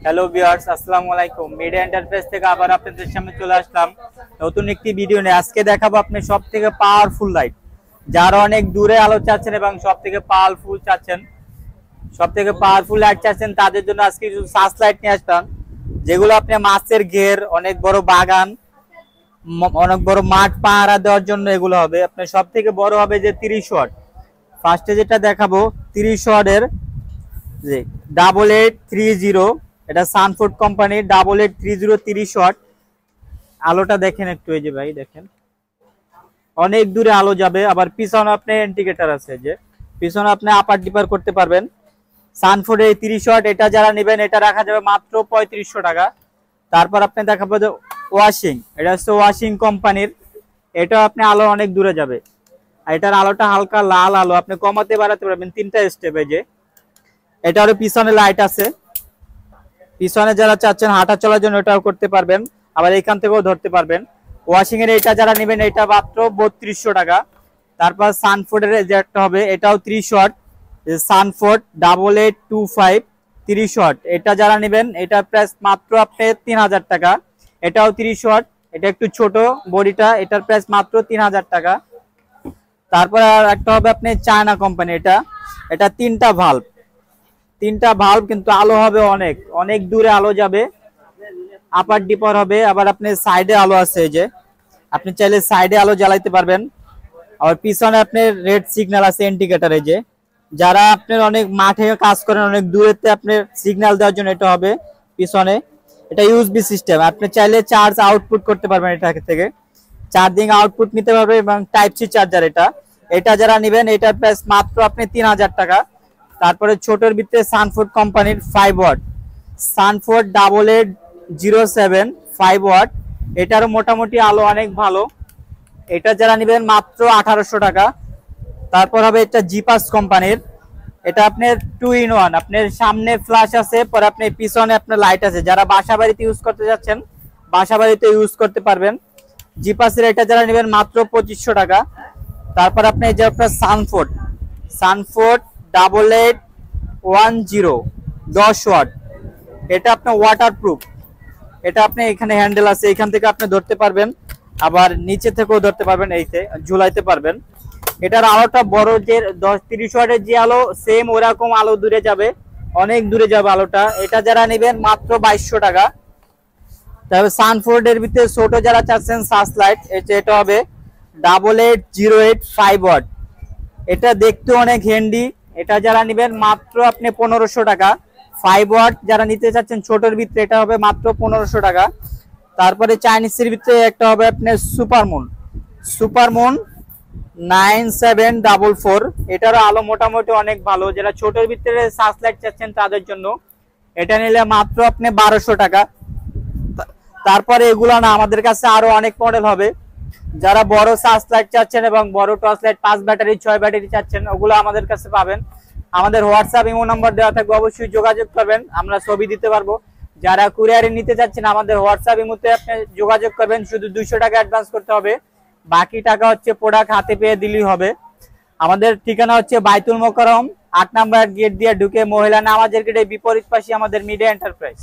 Hello viewers, আসসালামু আলাইকুম। Media enterprise থেকে আবার আপনাদের সামনে চলে আসলাম নতুন একটি ভিডিও নিয়ে। আজকে দেখাবো আপনি সবথেকে পাওয়ারফুল লাইট, যারা অনেক দূরে আলো চাচ্ছেন এবং সবথেকে পাওয়ারফুল লাইট চাচ্ছেন তাদের জন্য আজকে কিছু সার্চ লাইট নিয়ে আসলাম, যেগুলো আপনি মাছের ঘের, অনেক বড় বাগান, অনেক বড় মাঠ পাহারা দেওয়ার জন্য এগুলো হবে। আপনার সবথেকে বড় হবে যে 30 ওয়াট। ফার্স্টে যেটা দেখাবো 30 ওয়াটের যে 8830, এটা সানফোর্ড কোম্পানির 8830 30 ওয়াট। আলোটা দেখেন একটু, এই যে ভাই দেখেন অনেক দূরে আলো যাবে। আবার পিছনে আপনি ইন্ডিকেটর আছে, যে পিছনে আপনি আপার ডিপার করতে পারবেন। সানফোর্ড এই 30 ওয়াট, এটা যারা নেবেন এটা রাখা যাবে মাত্র 3500 টাকা। তারপর আপনি দেখাবো যে ওয়াশিং, এটা হচ্ছে ওয়াশিং কোম্পানির, এটা আপনি আলো অনেক দূরে যাবে। আর এটার আলোটা হালকা লাল আলো, আপনি কমাতে বাড়াতে পারবেন 3টা স্টেপে। যে এটারও পিছনে লাইট আছে, পিছনে যারা চাচ্ছেন হাঁটা চলার জন্য এটাও করতে পারবেন, আবার এখান থেকেও ধরতে পারবেন। ওয়াশিং এর এটা যারা নেবেন এটা মাত্র 3200 টাকা। তারপর সানফোর্ডের যে একটা হবে, এটাও 30 ওয়াট, সানফোর্ড 8825 30 ওয়াট, এটা যারা নেবেন এটা প্রাইস মাত্র আপনি 3000 টাকা। এটাও 30 ওয়াট, এটা একটু ছোট বডিটা, এটার প্রাইস মাত্র 3000 টাকা। তারপর আর একটা হবে আপনি চায়না কোম্পানি, এটা তিনটা ভাল্ব, কিন্তু আলো হবে অনেক অনেক দূরে আলো যাবে, আপার ডিপার হবে। আবার আপনি সাইডে আলো আছে, এই যে আপনি চাইলে সাইডে আলো জ্বালাইতে পারবেন। আর পিছনে আপনার রেড সিগন্যাল আছে ইন্ডিকেটর, এই যে যারা আপনার অনেক মাঠে কাজ করেন, অনেক দূরেতে আপনার সিগন্যাল দেওয়ার জন্য এটা হবে পিছনে। এটা ইউএসবি সিস্টেম, আপনি চাইলে চার্জ আউটপুট করতে পারবেন, এটা থেকে চার্জিং আউটপুট নিতে পারবেন, এবং টাইপ সি চার্জার। এটা যারা নেবেন এটার প্রাইস মাত্র আপনি 3000 টাকা। তারপরে ছোটর ভিতরে সানফোর্ড কোম্পানির 5 ওয়াট, সানফোর্ড 8807 5 ওয়াট, এটারও মোটামুটি আলো অনেক ভালো, এটা যারা নেবেন মাত্র 1800 টাকা। তারপর হবে এটা জিপাস কোম্পানির, এটা আপনার 2 in 1, আপনার সামনে ফ্ল্যাশ আছে, পরে আপনার পিছনে আপনার লাইট আছে। যারা বাসা বাড়িতে ইউজ করতে যাচ্ছেন বাসা বাড়িতে ইউজ করতে পারবেন। জিপাসের এটা যারা নেবেন মাত্র 2500 টাকা। তারপর আপনি এই যে আপনার সানফোর্ড 8810 10 ওয়াট, এটা আপনার ওয়াটারপ্রুফ, এটা আপনি এখানে হ্যান্ডেল আছে, এখান থেকে আপনি ধরতে পারবেন, আবার নিচে থেকেও ধরতে পারবেন, এইতে ঝুলাইতে পারবেন। এটার আলোটা বড়, যে 10-30 ওয়াটের যে আলো সেম ওরকম আলো দূরে যাবে, অনেক দূরে যাবে আলোটা। এটা যারা নেবেন মাত্র 2200 টাকা। তারপর সানফোর্ডের ভিতরে ছোট যারা চাচ্ছেন সার্চ লাইট, এটা হবে 8808 5 ওয়াট, এটা দেখতে অনেক হ্যান্ডি, এটা যারা নেবেন মাত্র আপনি 1500 টাকা। 5 ওয়াট যারা নিতে চাচ্ছেন ছোটর ভিতরে, এটা হবে মাত্র 1500 টাকা। তারপরে চাইনিজের ভিতরে একটা হবে আপনার সুপারমুন 9744, এটারও আলো মোটামুটি অনেক ভালো, যারা ছোটর ভিতরে সার্চ লাইট চাচ্ছেন তাদের জন্য। এটা নিলে মাত্র আপনি 1200 টাকা। তারপরে এগুলো না, আমাদের কাছে আরো অনেক মডেল হবে। যারা বড় সার্চ লাইট চাচ্ছেন এবং বড় টর্চ লাইট 5 ব্যাটারি 6 ব্যাটারি চাচ্ছেন, ওগুলো আমাদের কাছে পাবেন। আমাদের হোয়াটসঅ্যাপ ইমো নাম্বার দেওয়া থাকবে, অবশ্যই যোগাযোগ করবেন, আমরা ছবি দিতে পারবো। যারা কুরিয়ারে নিতে চাচ্ছেন আমাদের হোয়াটসঅ্যাপ ইমোতে আপনি যোগাযোগ করবেন, শুধু 200 টাকা অ্যাডভান্স করতে হবে, বাকি টাকা হচ্ছে প্রোডাক্ট হাতে পেয়ে দিলেই হবে। আমাদের ঠিকানা হচ্ছে বাইতুল মোকাররম 8 নম্বর গেট দিয়ে ঢুকে মহিলা নামাজের গেটের বিপরীত পাশে আমাদের মিডিয়া এন্টারপ্রাইজ।